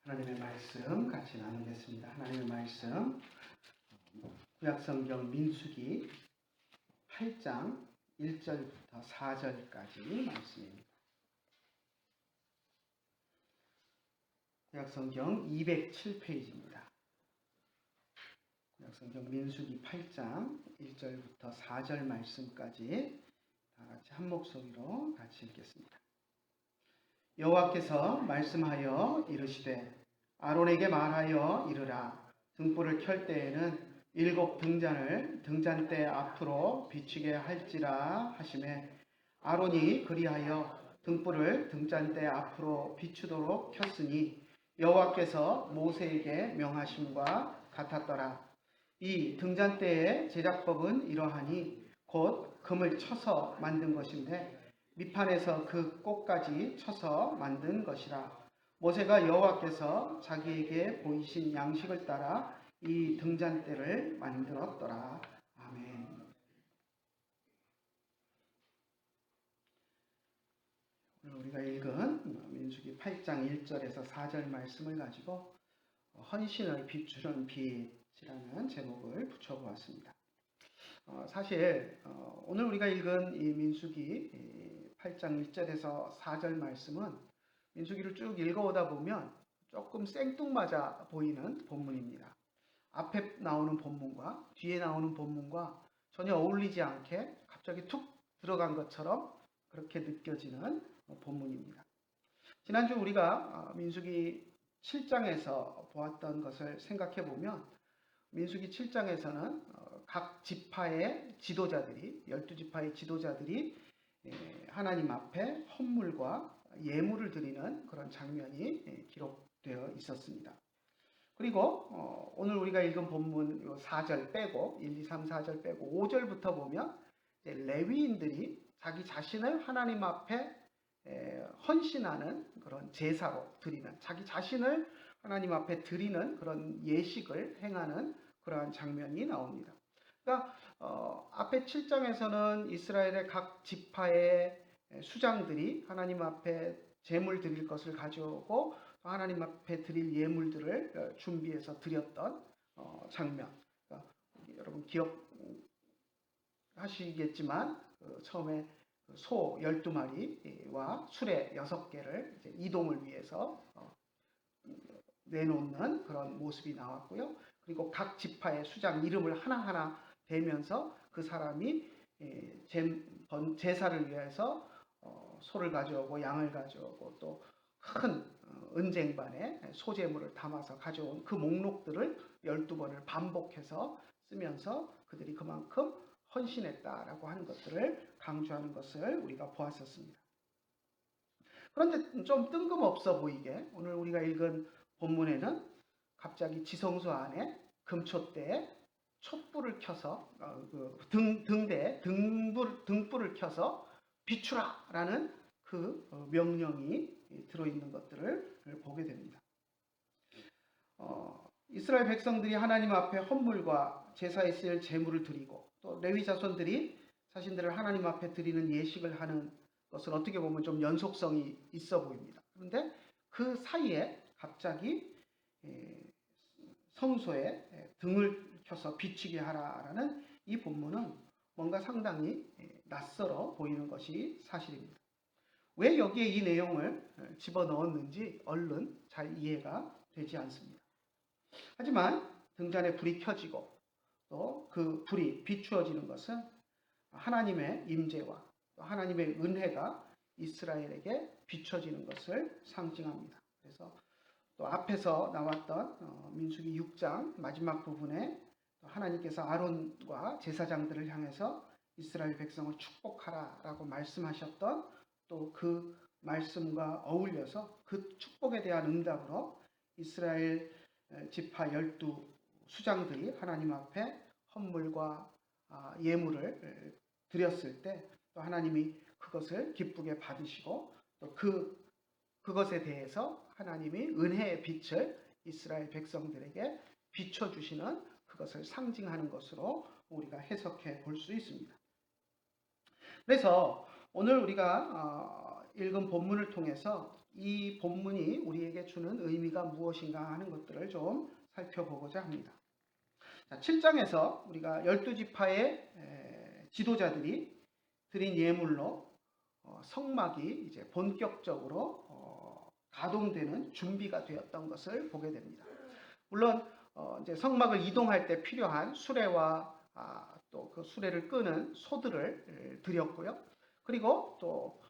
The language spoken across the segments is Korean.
하나님의 말씀 같이 나누겠습니다. 하나님의 말씀 구약성경 민수기 8장 1절부터 4절까지 말씀입니다. 구약성경 207페이지입니다. 구약성경 민수기 8장 1절부터 4절 말씀까지 다 같이 한 목소리로 같이 읽겠습니다. 여호와께서 말씀하여 이르시되 아론에게 말하여 이르라. 등불을 켤 때에는 7 등잔을 등잔대 앞으로 비추게 할지라 하시매 아론이 그리하여 등불을 등잔대 앞으로 비추도록 켰으니 여호와께서 모세에게 명하심과 같았더라. 이 등잔대의 제작법은 이러하니 곧 금을 쳐서 만든 것인데 밑판에서 그 꼭까지 쳐서 만든 것이라. 모세가 여호와께서 자기에게 보이신 양식을 따라 이 등잔대를 만들었더라. 아멘. 오늘 우리가 읽은 민수기 8장 1절에서 4절 말씀을 가지고 헌신을 비추는 빛이라는 제목을 붙여보았습니다. 사실 오늘 우리가 읽은 이 민수기 8장 1절에서 4절 말씀은 민수기를 쭉 읽어오다 보면 조금 생뚱맞아 보이는 본문입니다. 앞에 나오는 본문과 뒤에 나오는 본문과 전혀 어울리지 않게 갑자기 툭 들어간 것처럼 그렇게 느껴지는 본문입니다. 지난주 우리가 민수기 7장에서 보았던 것을 생각해 보면 민수기 7장에서는 각 지파의 지도자들이 12지파의 지도자들이 하나님 앞에 헌물과 예물을 드리는 그런 장면이 기록되어 있었습니다. 그리고 오늘 우리가 읽은 본문 4절 빼고 1, 2, 3, 4절 빼고 5절부터 보면 레위인들이 자기 자신을 하나님 앞에 헌신하는 그런 제사로 드리는, 자기 자신을 하나님 앞에 드리는 그런 예식을 행하는 그러한 장면이 나옵니다. 그러니까 앞에 7장에서는 이스라엘의 각 지파의 수장들이 하나님 앞에 제물 드릴 것을 가져오고 하나님 앞에 드릴 예물들을 준비해서 드렸던 장면. 그러니까 여러분 기억하시겠지만 처음에 소 12마리와 수레 6개를 이동을 위해서 내놓는 그런 모습이 나왔고요. 그리고 각 지파의 수장 이름을 하나하나 대면서 그 사람이 제사를 위해서 소를 가져오고 양을 가져오고 또 큰 은쟁반에 소제물을 담아서 가져온 그 목록들을 12번을 반복해서 쓰면서 그들이 그만큼 헌신했다라고 하는 것들을 강조하는 것을 우리가 보았었습니다. 그런데 좀 뜬금없어 보이게 오늘 우리가 읽은 본문에는 갑자기 지성소 안에 금촛대에 촛불을 켜서 등불을 켜서 비추라라는 그 명령이 들어있는 것들을 보게 됩니다. 이스라엘 백성들이 하나님 앞에 헌물과 제사에 쓰일 제물을 드리고 또 레위 자손들이 자신들을 하나님 앞에 드리는 예식을 하는 것은 어떻게 보면 좀 연속성이 있어 보입니다. 그런데 그 사이에 갑자기 성소에 등을 켜서 비추게 하라라는 이 본문은 뭔가 상당히 낯설어 보이는 것이 사실입니다. 왜 여기에 이 내용을 집어넣었는지 얼른 잘 이해가 되지 않습니다. 하지만 등잔에 불이 켜지고 또 그 불이 비추어지는 것은 하나님의 임재와 또 하나님의 은혜가 이스라엘에게 비춰지는 것을 상징합니다. 그래서 또 앞에서 나왔던 민수기 6장 마지막 부분에 하나님께서 아론과 제사장들을 향해서 이스라엘 백성을 축복하라라고 말씀하셨던 또 그 말씀과 어울려서 그 축복에 대한 응답으로 이스라엘 지파 12 수장들이 하나님 앞에 헌물과 예물을 드렸을 때 또 하나님이 그것을 기쁘게 받으시고 또 그것에 대해서 하나님이 은혜의 빛을 이스라엘 백성들에게 비춰주시는 그것을 상징하는 것으로 우리가 해석해 볼 수 있습니다. 그래서 오늘 우리가 읽은 본문을 통해서 이 본문이 우리에게 주는 의미가 무엇인가 하는 것들을 좀 살펴보고자 합니다. 7장에서 우리가 12지파의 지도자들이 드린 예물로 성막이 이제 본격적으로 가동되는 준비가 되었던 것을 보게 됩니다. 물론 이제 성막을 이동할 때 필요한 수레와 또 그 수레를 끄는 소들을 드렸고요. 그리고 또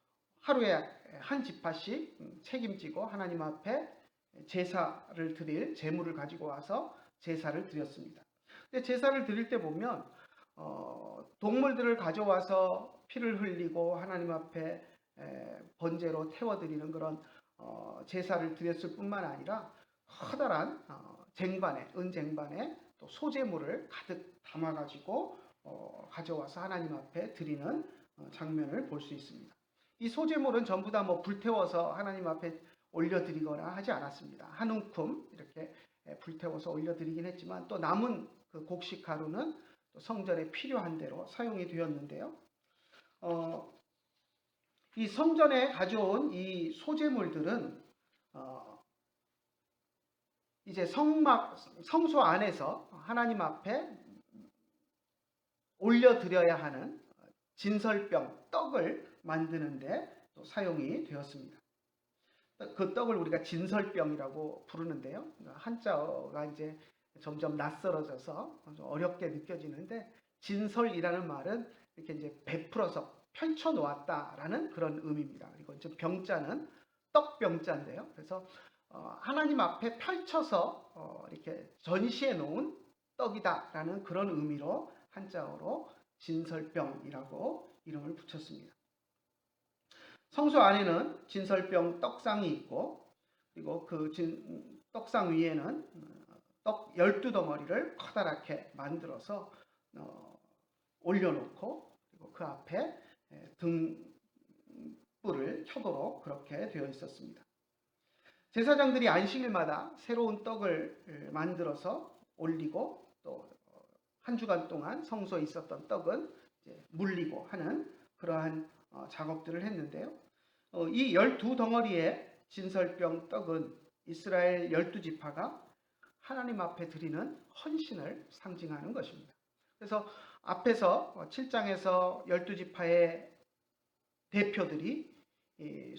하루에 한 지파씩 책임지고 하나님 앞에 제사를 드릴 제물을 가지고 와서 제사를 드렸습니다. 근데 제사를 드릴 때 보면 동물들을 가져와서 피를 흘리고 하나님 앞에 번제로 태워드리는 그런 제사를 드렸을 뿐만 아니라 커다란 쟁반에 은쟁반에 또 소제물을 가득 담아가지고 가져와서 하나님 앞에 드리는 장면을 볼 수 있습니다. 이 소제물은 전부 다 불태워서 하나님 앞에 올려드리거나 하지 않았습니다. 한 움큼 이렇게 불태워서 올려드리긴 했지만 또 남은 그 곡식 가루는 또 성전에 필요한 대로 사용이 되었는데요. 이 성전에 가져온 이 소제물들은 이제 성소 안에서 하나님 앞에 올려드려야 하는 진설병, 떡을 만드는데 또 사용이 되었습니다. 그 떡을 우리가 진설병이라고 부르는데요. 한자어가 이제 점점 낯설어져서 어렵게 느껴지는데 진설이라는 말은 이렇게 이제 베풀어서 펼쳐 놓았다라는 그런 의미입니다. 그리고 이제 병자는 떡병자인데요. 그래서 하나님 앞에 펼쳐서 이렇게 전시해 놓은 떡이다라는 그런 의미로 한자어로 진설병이라고 이름을 붙였습니다. 성소 안에는 진설병 떡상이 있고 그리고 그 떡상 위에는 떡 12덩어리를 커다랗게 만들어서 올려놓고 그리고 그 앞에 등불을 켜도록 그렇게 되어 있었습니다. 제사장들이 안식일마다 새로운 떡을 만들어서 올리고 또 한 주간 동안 성소에 있었던 떡은 이제 물리고 하는 그러한 작업들을 했는데요. 이 12덩어리의 진설병 떡은 이스라엘 12지파가 하나님 앞에 드리는 헌신을 상징하는 것입니다. 그래서 앞에서 7장에서 12지파의 대표들이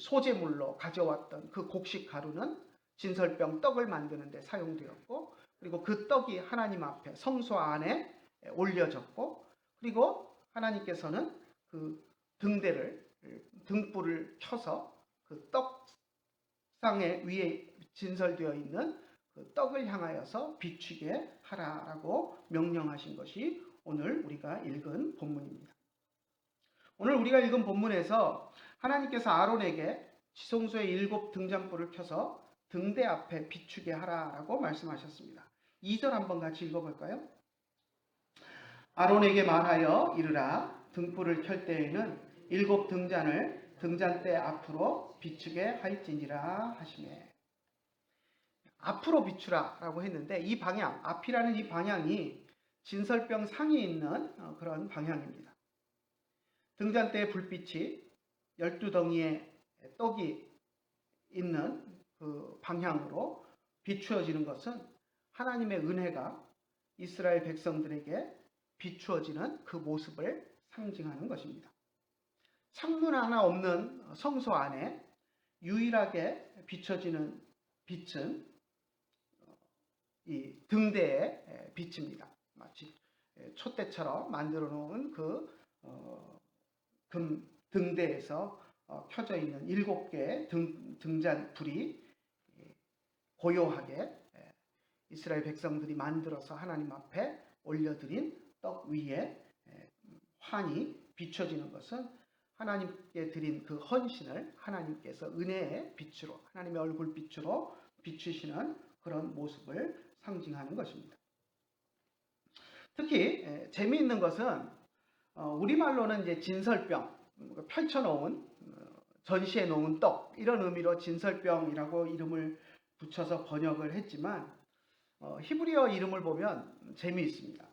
소제물로 가져왔던 그 곡식 가루는 진설병 떡을 만드는 데 사용되었고 그리고 그 떡이 하나님 앞에 성소 안에 올려졌고 그리고 하나님께서는 그 등불을 켜서 그 떡상에 위에 진설되어 있는 그 떡을 향하여서 비추게 하라라고 명령하신 것이 오늘 우리가 읽은 본문입니다. 오늘 우리가 읽은 본문에서 하나님께서 아론에게 지성소의 7 등잔불을 켜서 등대 앞에 비추게 하라라고 말씀하셨습니다. 2절 한번 같이 읽어볼까요? 아론에게 말하여 이르라 등불을 켤 때에는 7 등잔을 등잔대 앞으로 비추게 할지니라 하시매. 앞으로 비추라라고 했는데 이 방향, 앞이라는 이 방향이 진설병 상이 있는 그런 방향입니다. 등잔대의 불빛이 12덩이의 떡이 있는 그 방향으로 비추어지는 것은 하나님의 은혜가 이스라엘 백성들에게 비추어지는 그 모습을 상징하는 것입니다. 창문 하나 없는 성소 안에 유일하게 비춰지는 빛은 이 등대의 빛입니다. 마치 촛대처럼 만들어 놓은 그 등대에서 켜져 있는 7개의 등잔불이 고요하게 이스라엘 백성들이 만들어서 하나님 앞에 올려드린 떡 위에 환히 비춰지는 것은 하나님께 드린 그 헌신을 하나님께서 은혜의 빛으로 하나님의 얼굴 빛으로 비추시는 그런 모습을 상징하는 것입니다. 특히 재미있는 것은 우리말로는 이제 진설병, 펼쳐놓은 전시해 놓은 떡 이런 의미로 진설병이라고 이름을 붙여서 번역을 했지만 히브리어 이름을 보면 재미있습니다.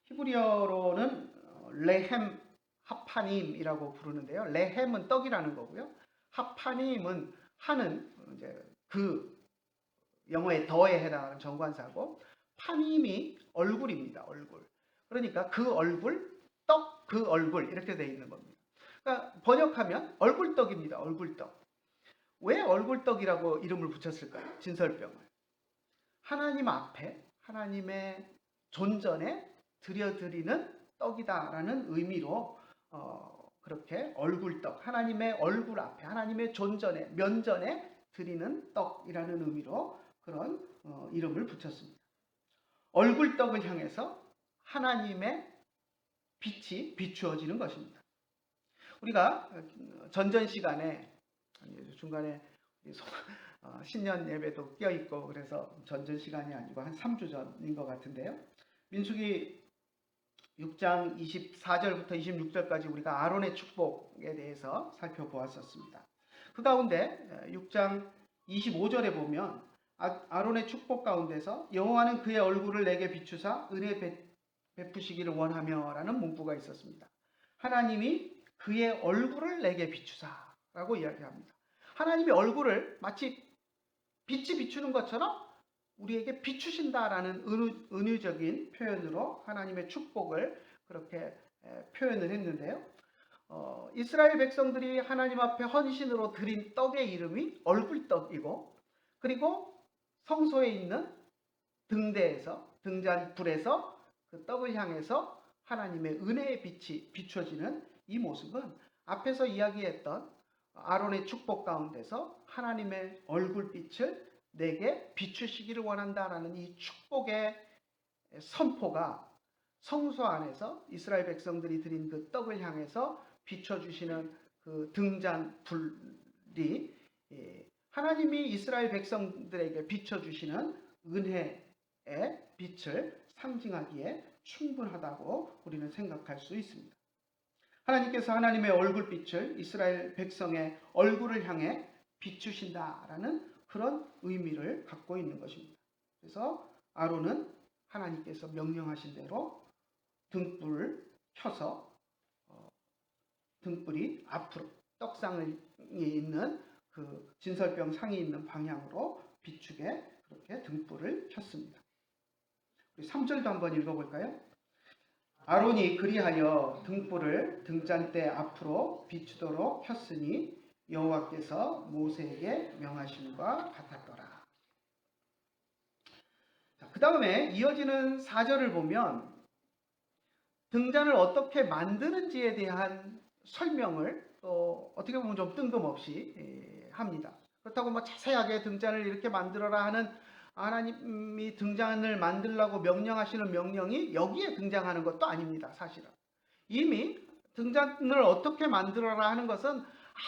히브리어로는 레헴 하파님이라고 부르는데요. 레헴은 떡이라는 거고요. 하파님은 한은 이제 그 영어의 더에 해당하는 정관사고, 파님이 얼굴입니다. 얼굴. 그러니까 그 얼굴, 떡, 그 얼굴 이렇게 되어 있는 겁니다. 그러니까 번역하면 얼굴떡입니다. 얼굴떡. 왜 얼굴떡이라고 이름을 붙였을까요? 진설병을. 하나님 앞에, 하나님의 존전에 드려드리는 떡이다라는 의미로 그렇게 얼굴떡, 하나님의 얼굴 앞에, 하나님의 존전에, 면전에 드리는 떡이라는 의미로 그런 이름을 붙였습니다. 얼굴떡을 향해서 하나님의 빛이 비추어지는 것입니다. 우리가 전전 시간에 중간에 신년 예배도 껴있고 그래서 전전 시간이 아니고 한 3주 전인 것 같은데요. 민수기 6장 24절부터 26절까지 우리가 아론의 축복에 대해서 살펴보았었습니다. 그 가운데 6장 25절에 보면 아론의 축복 가운데서 여호와는 그의 얼굴을 내게 비추사 은혜 베푸시기를 원하며 라는 문구가 있었습니다. 하나님이 그의 얼굴을 내게 비추사 라고 이야기합니다. 하나님의 얼굴을 마치 빛이 비추는 것처럼 우리에게 비추신다라는 은유적인 표현으로 하나님의 축복을 그렇게 표현을 했는데요. 이스라엘 백성들이 하나님 앞에 헌신으로 드린 떡의 이름이 얼굴떡이고, 그리고 성소에 있는 등대에서, 등잔불에서 그 떡을 향해서 하나님의 은혜의 빛이 비춰지는 이 모습은 앞에서 이야기했던 아론의 축복 가운데서 하나님의 얼굴빛을 내게 비추시기를 원한다라는 이 축복의 선포가 성소 안에서 이스라엘 백성들이 드린 그 떡을 향해서 비춰주시는 그 등잔불이 하나님이 이스라엘 백성들에게 비춰주시는 은혜의 빛을 상징하기에 충분하다고 우리는 생각할 수 있습니다. 하나님께서 하나님의 얼굴빛을 이스라엘 백성의 얼굴을 향해 비추신다라는 그런 의미를 갖고 있는 것입니다. 그래서 아론은 하나님께서 명령하신 대로 등불을 켜서 등불이 앞으로 떡상에 있는 그 진설병 상이 있는 방향으로 비추게 그렇게 등불을 켰습니다. 우리 3절도 한번 읽어볼까요? 아론이 그리하여 등불을 등잔대 앞으로 비추도록 켰으니 여호와께서 모세에게 명하심과 같았더라. 그 다음에 이어지는 4절을 보면 등잔을 어떻게 만드는지에 대한 설명을 또 어떻게 보면 좀 뜬금없이 합니다. 그렇다고 뭐 자세하게 등잔을 이렇게 만들어라 하는 하나님이 등잔을 만들라고 명령하시는 명령이 여기에 등장하는 것도 아닙니다. 사실은 이미 등잔을 어떻게 만들어라 하는 것은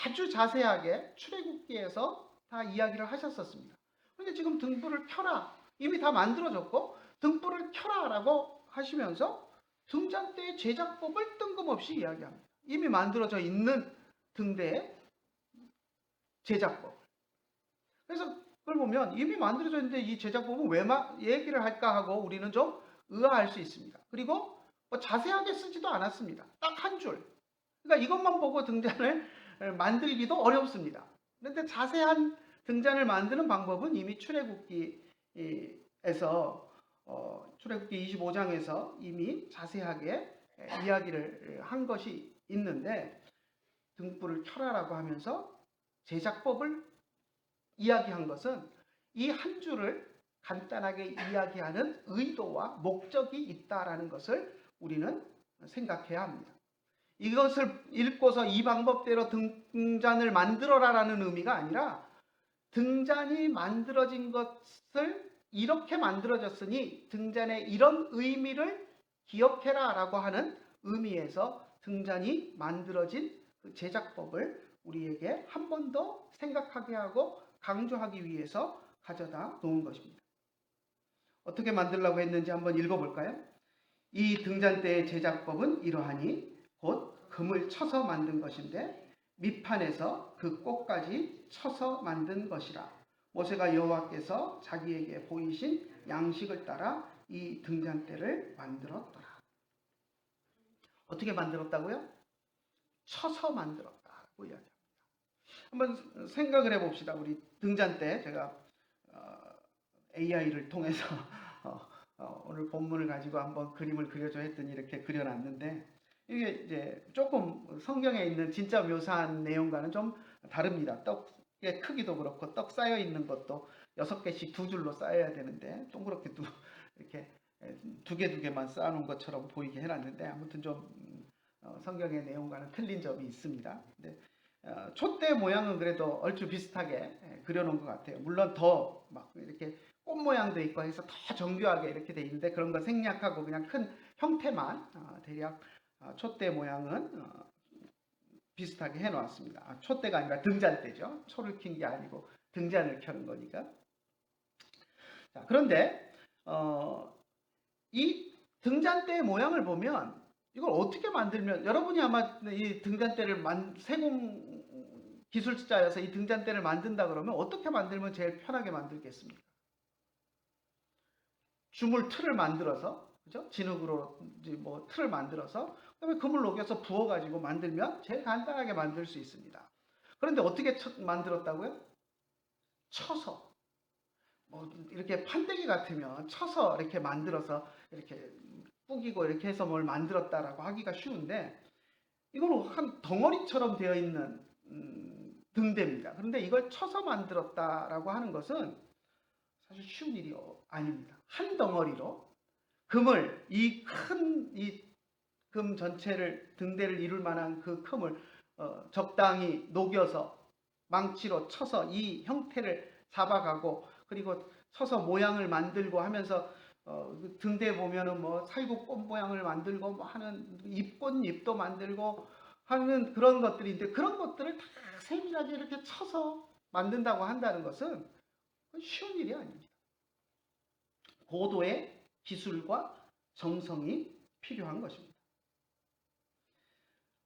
아주 자세하게 출애굽기에서 다 이야기를 하셨었습니다. 그런데 지금 등불을 켜라, 이미 다 만들어졌고 등불을 켜라 라고 하시면서 등잔대의 제작법을 뜬금없이 이야기합니다. 이미 만들어져 있는 등대의 제작법. 그래서 그걸 보면 이미 만들어져 있는데 이 제작법은 왜 얘기를 할까 하고 우리는 좀 의아할 수 있습니다. 그리고 뭐 자세하게 쓰지도 않았습니다. 딱 한 줄. 그러니까 이것만 보고 등잔을 만들기도 어렵습니다. 그런데 자세한 등잔을 만드는 방법은 이미 출애굽기에서 출애굽기 25장에서 이미 자세하게 이야기를 한 것이 있는데, 등불을 켜라라고 하면서 제작법을 이야기한 것은 이 한 줄을 간단하게 이야기하는 의도와 목적이 있다라는 것을 우리는 생각해야 합니다. 이것을 읽고서 이 방법대로 등잔을 만들어라라는 의미가 아니라 등잔이 만들어진 것을 이렇게 만들어졌으니 등잔에 이런 의미를 기억해라 라고 하는 의미에서 등잔이 만들어진 그 제작법을 우리에게 한 번 더 생각하게 하고 강조하기 위해서 가져다 놓은 것입니다. 어떻게 만들려고 했는지 한번 읽어볼까요? 이 등잔대의 제작법은 이러하니 곧 금을 쳐서 만든 것인데 밑판에서 그 꼭까지 쳐서 만든 것이라. 모세가 여호와께서 자기에게 보이신 양식을 따라 이 등잔대를 만들었더라. 어떻게 만들었다고요? 쳐서 만들었다고 이야기합니다. 한번 생각을 해봅시다. 우리 등잔 때 제가 AI를 통해서 오늘 본문을 가지고 한번 그림을 그려줘 했더니 이렇게 그려놨는데, 이게 이제 조금 성경에 있는 진짜 묘사한 내용과는 좀 다릅니다. 떡의 크기도 그렇고 떡 쌓여 있는 것도 6개씩 2줄로 쌓여야 되는데 동그랗게 이렇게 두 개만 쌓아놓은 것처럼 보이게 해놨는데, 아무튼 좀 성경의 내용과는 틀린 점이 있습니다. 근데 촛대 모양은 그래도 얼추 비슷하게 그려놓은 것 같아요. 물론 더 막 이렇게 꽃 모양도 있고 해서 더 정교하게 이렇게 돼 있는데, 그런 거 생략하고 그냥 큰 형태만 대략 촛대 모양은 비슷하게 해놓았습니다. 촛대가 아니라 등잔대죠. 초를 킨 게 아니고 등잔을 켜는 거니까. 자, 그런데 이 등잔대의 모양을 보면 이걸 어떻게 만들면, 여러분이 아마 이 등잔대를 세공 기술자여서 이 등잔대를 만든다 그러면 어떻게 만들면 제일 편하게 만들겠습니까? 주물 틀을 만들어서, 그죠? 진흙으로 뭐 틀을 만들어서 그다음에 금을 녹여서 부어가지고 만들면 제일 간단하게 만들 수 있습니다. 그런데 어떻게 만들었다고요? 쳐서. 뭐 이렇게 판때기 같으면 쳐서 이렇게 만들어서 이렇게 뿌기고 이렇게 해서 뭘 만들었다라고 하기가 쉬운데, 이건 한 덩어리처럼 되어 있는 등대입니다. 그런데 이걸 쳐서 만들었다라고 하는 것은 사실 쉬운 일이 아닙니다. 한 덩어리로 금을, 이 금 전체를, 등대를 이룰 만한 그 금을 적당히 녹여서 망치로 쳐서 이 형태를 잡아가고, 그리고 쳐서 모양을 만들고 하면서 등대에 보면은 뭐 살구꽃 모양을 만들고 뭐 하는 꽃잎도 만들고 하는 그런 것들인데, 그런 것들을 다 세밀하게 이렇게 쳐서 만든다고 한다는 것은 쉬운 일이 아닙니다. 고도의 기술과 정성이 필요한 것입니다.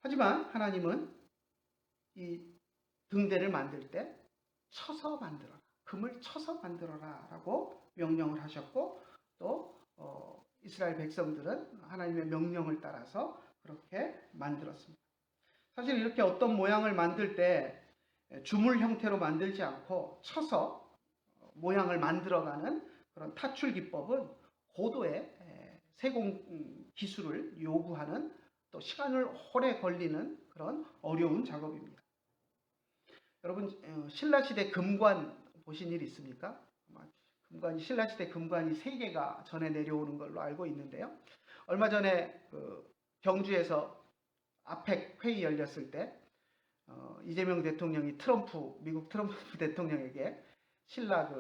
하지만 하나님은 이 등대를 만들 때 쳐서 만들어라, 금을 쳐서 만들어라 라고 명령을 하셨고, 또 이스라엘 백성들은 하나님의 명령을 따라서 그렇게 만들었습니다. 사실 이렇게 어떤 모양을 만들 때 주물 형태로 만들지 않고 쳐서 모양을 만들어가는 그런 타출 기법은 고도의 세공 기술을 요구하는, 또 시간을 오래 걸리는 그런 어려운 작업입니다. 여러분, 신라시대 금관 보신 일 있습니까? 신라시대 금관이 3개가 전해 내려오는 걸로 알고 있는데요. 얼마 전에 경주에서 아펙 회의 열렸을 때 이재명 대통령이 미국 트럼프 대통령에게 신라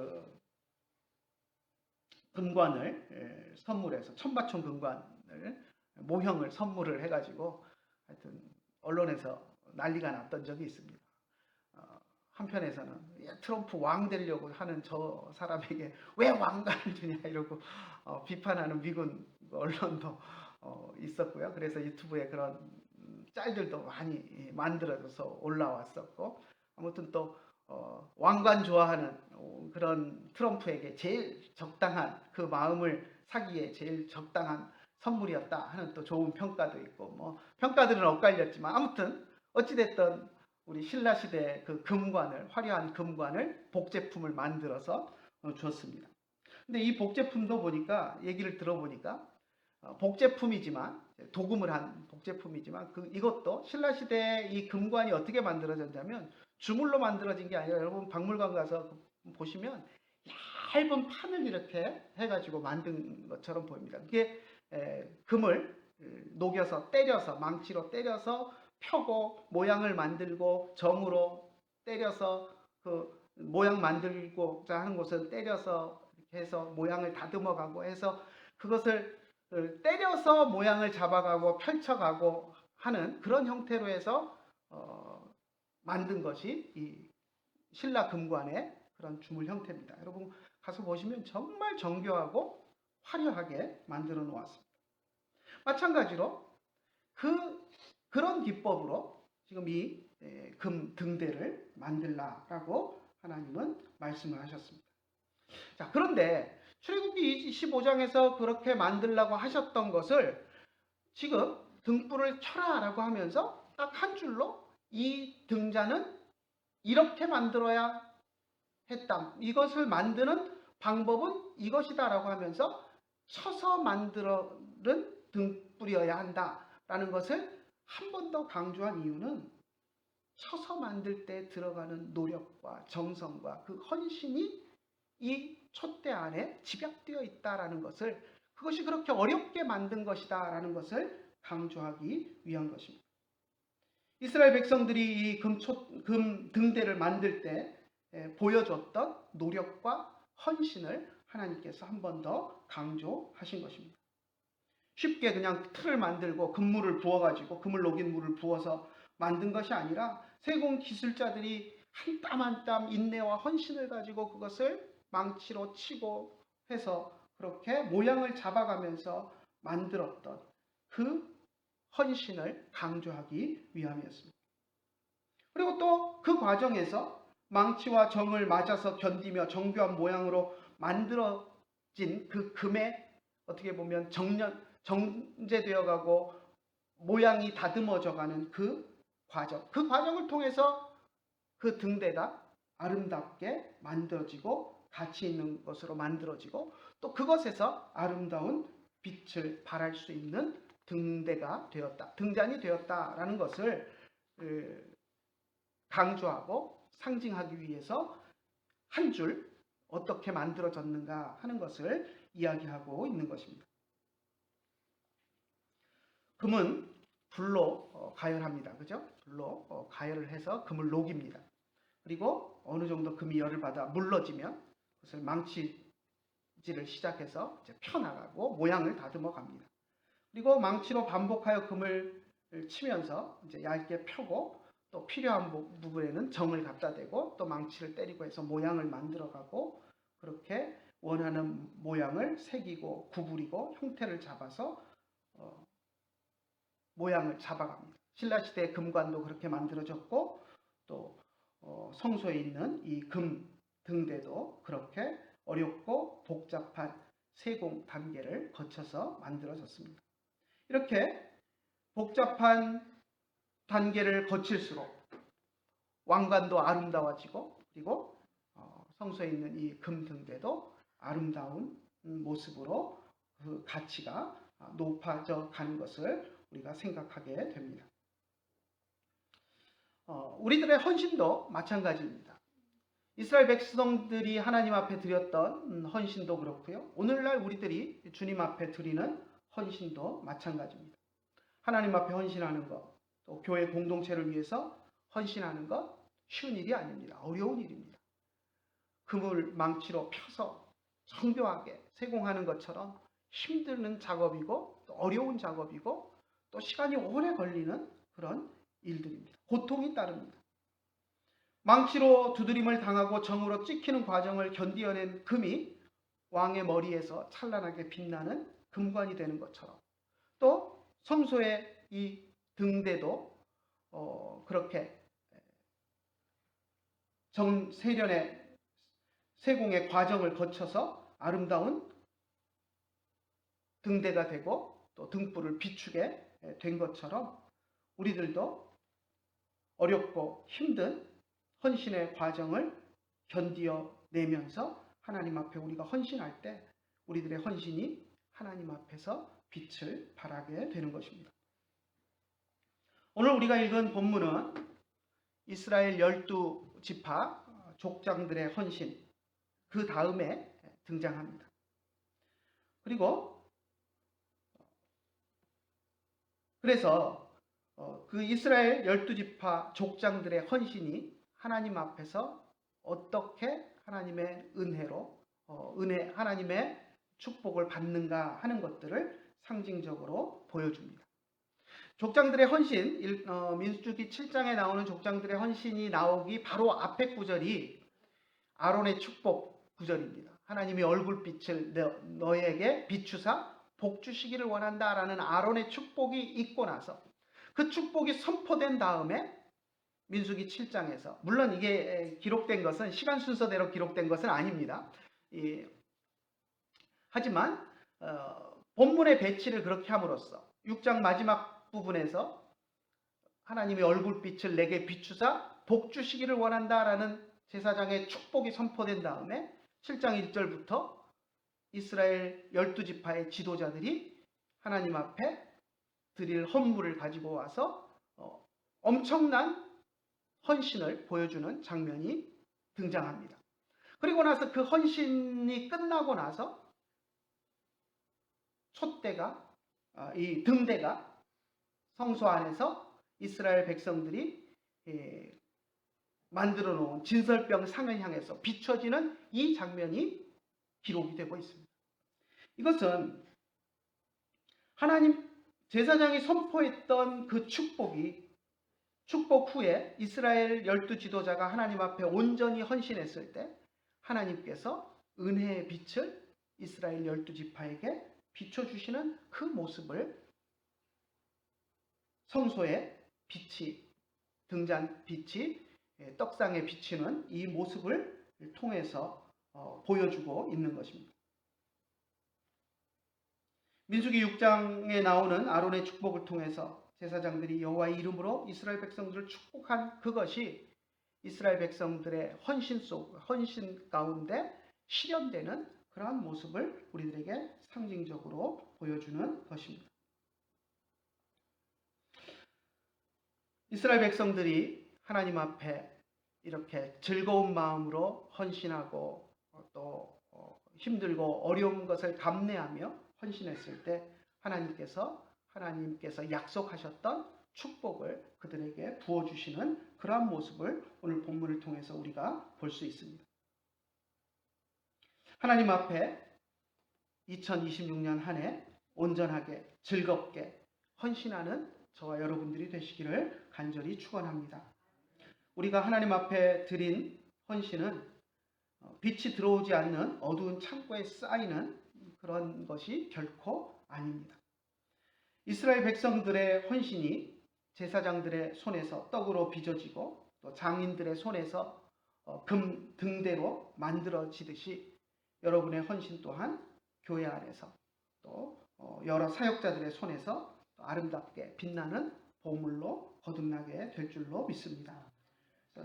금관을 선물해서, 천바총 금관을 모형을 선물을 해가지고 하여튼 언론에서 난리가 났던 적이 있습니다. 한편에서는 트럼프 왕 되려고 하는 저 사람에게 왜 왕관을 주냐 이러고 비판하는 미군 언론도 있었고요. 그래서 유튜브에 그런 짤들도 많이 만들어져서 올라왔었고, 아무튼 또 왕관 좋아하는 그런 트럼프에게 제일 적당한, 그 마음을 사기에 제일 적당한 선물이었다 하는 또 좋은 평가도 있고, 뭐 평가들은 엇갈렸지만 아무튼 어찌됐든 우리 신라시대 그 금관을, 화려한 금관을, 복제품을 만들어서 줬습니다. 근데 이 복제품도 보니까, 얘기를 들어보니까 복제품이지만, 도금을 한 복제품이지만 이것도 신라시대 이 금관이 어떻게 만들어졌냐면 주물로 만들어진 게 아니라, 여러분 박물관 가서 보시면 얇은 판을 이렇게 해가지고 만든 것처럼 보입니다. 그게 금을 녹여서 때려서, 망치로 때려서 펴고 모양을 만들고, 정으로 때려서 그 모양 만들고자 하는 곳을 때려서 이렇게 해서 모양을 다듬어가고 해서, 그것을 때려서 모양을 잡아가고 펼쳐가고 하는 그런 형태로 해서 만든 것이 이 신라 금관의 그런 주물 형태입니다. 여러분 가서 보시면 정말 정교하고 화려하게 만들어 놓았습니다. 마찬가지로 그런 기법으로 지금 이 금 등대를 만들라라고 하나님은 말씀을 하셨습니다. 자, 그런데 출애굽기 25장에서 그렇게 만들라고 하셨던 것을 지금 등불을 켜라라고 하면서 딱 한 줄로 이 등잔은 이렇게 만들어야 했다. 이것을 만드는 방법은 이것이다라고 하면서 쳐서 만드는 등불이어야 한다라는 것을 한 번 더 강조한 이유는 쳐서 만들 때 들어가는 노력과 정성과 그 헌신이 이 촛대 안에 집약되어 있다라는 것을, 그것이 그렇게 어렵게 만든 것이다라는 것을 강조하기 위한 것입니다. 이스라엘 백성들이 이 금 등대를 만들 때 보여줬던 노력과 헌신을 하나님께서 한 번 더 강조하신 것입니다. 쉽게 그냥 틀을 만들고 금물을 부어가지고 금을 녹인 물을 부어서 만든 것이 아니라 세공 기술자들이 한 땀 한 땀 인내와 헌신을 가지고 그것을 망치로 치고 해서 그렇게 모양을 잡아가면서 만들었던 그 헌신을 강조하기 위함이었습니다. 그리고 또 그 과정에서 망치와 정을 맞아서 견디며 정교한 모양으로 만들어진 그 금에 어떻게 보면 정제되어 가고 모양이 다듬어져 가는 그 과정을 통해서 그 등대가 아름답게 만들어지고 가치 있는 것으로 만들어지고 또 그것에서 아름다운 빛을 발할 수 있는 등잔이 되었다라는 것을 강조하고 상징하기 위해서 한 줄 어떻게 만들어졌는가 하는 것을 이야기하고 있는 것입니다. 금은 불로 가열합니다. 그죠? 불로 가열을 해서 금을 녹입니다. 그리고 어느 정도 금이 열을 받아 물러지면 그것을 망치질을 시작해서 이제 펴나가고 모양을 다듬어 갑니다. 그리고 망치로 반복하여 금을 치면서 이제 얇게 펴고 또 필요한 부분에는 정을 갖다 대고 또 망치를 때리고 해서 모양을 만들어가고 그렇게 원하는 모양을 새기고 구부리고 형태를 잡아서 모양을 잡아갑니다. 신라시대의 금관도 그렇게 만들어졌고 또 성소에 있는 이 금 등대도 그렇게 어렵고 복잡한 세공 단계를 거쳐서 만들어졌습니다. 이렇게 복잡한 단계를 거칠수록 왕관도 아름다워지고 그리고 성소에 있는 이 금등대도 아름다운 모습으로 그 가치가 높아져 가는 것을 우리가 생각하게 됩니다. 우리들의 헌신도 마찬가지입니다. 이스라엘 백성들이 하나님 앞에 드렸던 헌신도 그렇고요. 오늘날 우리들이 주님 앞에 드리는 헌신도 마찬가지입니다. 하나님 앞에 헌신하는 것, 또 교회 공동체를 위해서 헌신하는 것 쉬운 일이 아닙니다. 어려운 일입니다. 금을 망치로 펴서 정교하게 세공하는 것처럼 힘드는 작업이고 또 어려운 작업이고 또 시간이 오래 걸리는 그런 일들입니다. 고통이 따릅니다. 망치로 두드림을 당하고 정으로 찍히는 과정을 견디어낸 금이 왕의 머리에서 찬란하게 빛나는 금관이 되는 것처럼 또 성소의 이 등대도 그렇게 세련의 세공의 과정을 거쳐서 아름다운 등대가 되고 또 등불을 비추게 된 것처럼 우리들도 어렵고 힘든 헌신의 과정을 견디어내면서 하나님 앞에 우리가 헌신할 때 우리들의 헌신이 하나님 앞에서 빛을 발하게 되는 것입니다. 오늘 우리가 읽은 본문은 이스라엘 12지파 족장들의 헌신 그 다음에 등장합니다. 그래서 그 이스라엘 12지파 족장들의 헌신이 하나님 앞에서 어떻게 하나님의 은혜로 하나님의 축복을 받는가 하는 것들을 상징적으로 보여줍니다. 족장들의 헌신, 민수기 7장에 나오는 족장들의 헌신이 나오기 바로 앞에 구절이 아론의 축복 구절입니다. 하나님이 얼굴빛을 너에게 비추사 복 주시기를 원한다라는 아론의 축복이 있고 나서 그 축복이 선포된 다음에 민수기 7장에서 물론 이게 기록된 것은 시간 순서대로 기록된 것은 아닙니다. 하지만 본문의 배치를 그렇게 함으로써 6장 마지막 부분에서 하나님의 얼굴빛을 내게 비추사 복 주시기를 원한다라는 제사장의 축복이 선포된 다음에 7장 1절부터 이스라엘 12지파의 지도자들이 하나님 앞에 드릴 헌물을 가지고 와서 엄청난 헌신을 보여주는 장면이 등장합니다. 그리고 나서 그 헌신이 끝나고 나서 촛대가, 이 등대가 성소 안에서 이스라엘 백성들이 만들어 놓은 진설병 상을 향해서 비춰지는 이 장면이 기록이 되고 있습니다. 이것은 하나님 제사장이 선포했던 그 축복 후에 이스라엘 12지도자가 하나님 앞에 온전히 헌신했을 때 하나님께서 은혜의 빛을 이스라엘 12지파에게 비춰주시는 그 모습을 성소의 빛이, 등잔빛이 떡상에 비치는 이 모습을 통해서 보여주고 있는 것입니다. 민수기 6장에 나오는 아론의 축복을 통해서 제사장들이 여호와의 이름으로 이스라엘 백성들을 축복한 그것이 이스라엘 백성들의 헌신 가운데 실현되는 그러한 모습을 우리들에게 상징적으로 보여주는 것입니다. 이스라엘 백성들이 하나님 앞에 이렇게 즐거운 마음으로 헌신하고 또 힘들고 어려운 것을 감내하며 헌신했을 때 하나님께서 약속하셨던 축복을 그들에게 부어주시는 그러한 모습을 오늘 본문을 통해서 우리가 볼 수 있습니다. 하나님 앞에 2026년 한 해 온전하게 즐겁게 헌신하는 저와 여러분들이 되시기를 간절히 축원합니다. 우리가 하나님 앞에 드린 헌신은 빛이 들어오지 않는 어두운 창고에 쌓이는 그런 것이 결코 아닙니다. 이스라엘 백성들의 헌신이 제사장들의 손에서 떡으로 빚어지고 또 장인들의 손에서 금 등대로 만들어지듯이 여러분의 헌신 또한 교회 안에서 또 여러 사역자들의 손에서 아름답게 빛나는 보물로 거듭나게 될 줄로 믿습니다.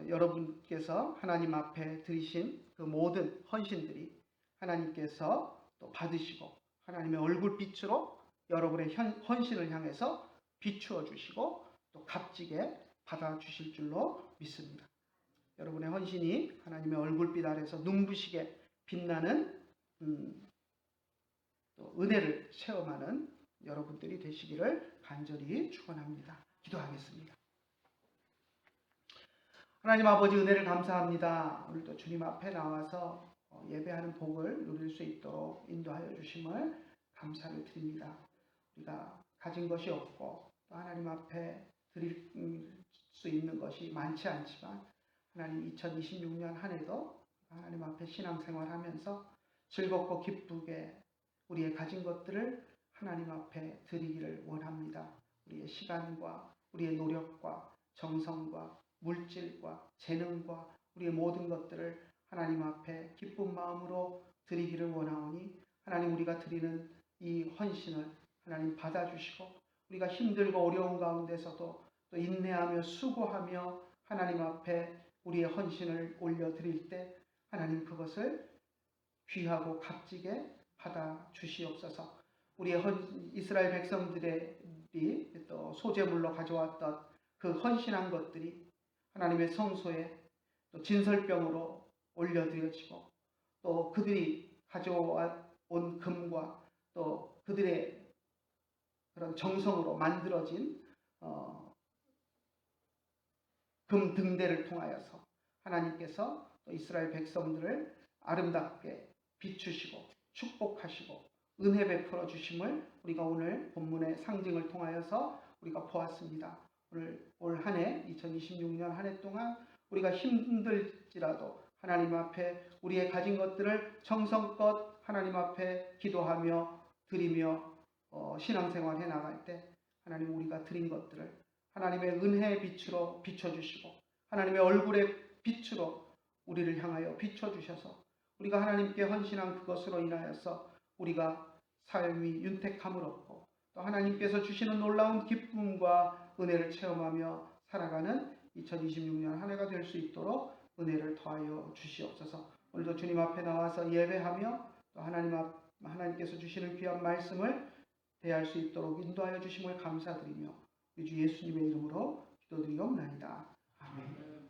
여러분께서 하나님 앞에 드리신 그 모든 헌신들이 하나님께서 또 받으시고 하나님의 얼굴빛으로 여러분의 헌신을 향해서 비추어 주시고 또 값지게 받아주실 줄로 믿습니다. 여러분의 헌신이 하나님의 얼굴빛 아래서 눈부시게 빛나는 또 은혜를 체험하는 여러분들이 되시기를 간절히 축원합니다. 기도하겠습니다. 하나님 아버지 은혜를 감사합니다. 오늘도 주님 앞에 나와서 예배하는 복을 누릴 수 있도록 인도하여 주심을 감사를 드립니다. 우리가 가진 것이 없고 또 하나님 앞에 드릴 수 있는 것이 많지 않지만 하나님 2026년 한 해도 하나님 앞에 신앙생활하면서 즐겁고 기쁘게 우리의 가진 것들을 하나님 앞에 드리기를 원합니다. 우리의 시간과 우리의 노력과 정성과 물질과 재능과 우리의 모든 것들을 하나님 앞에 기쁜 마음으로 드리기를 원하오니 하나님 우리가 드리는 이 헌신을 하나님 받아주시고 우리가 힘들고 어려운 가운데서도 또 인내하며 수고하며 하나님 앞에 우리의 헌신을 올려드릴 때 하나님 그것을 귀하고 값지게 받아주시옵소서. 우리의 이스라엘 백성들이 또 소재물로 가져왔던 그 헌신한 것들이 하나님의 성소에 또 진설병으로 올려드려지고 또 그들이 가져온 금과 또 그들의 그런 정성으로 만들어진 금 등대를 통하여서 하나님께서 또 이스라엘 백성들을 아름답게 비추시고 축복하시고 은혜 베풀어 주심을 우리가 오늘 본문의 상징을 통하여서 우리가 보았습니다. 올 한 해 2026년 한 해 동안 우리가 힘들지라도 하나님 앞에 우리의 가진 것들을 정성껏 하나님 앞에 기도하며 드리며 신앙생활 해 나갈 때 하나님 우리가 드린 것들을 하나님의 은혜의 빛으로 비춰주시고 하나님의 얼굴의 빛으로 우리를 향하여 비춰주셔서 우리가 하나님께 헌신한 그것으로 인하여서 우리가 삶이 윤택함을 얻고 또 하나님께서 주시는 놀라운 기쁨과 은혜를 체험하며 살아가는 2026년 한 해가 될 수 있도록 은혜를 더하여 주시옵소서. 오늘도 주님 앞에 나와서 예배하며 또 하나님께서 주시는 귀한 말씀을 대할 수 있도록 인도하여 주심을 감사드리며 우리 주 예수님의 이름으로 기도드리옵나이다. 아멘.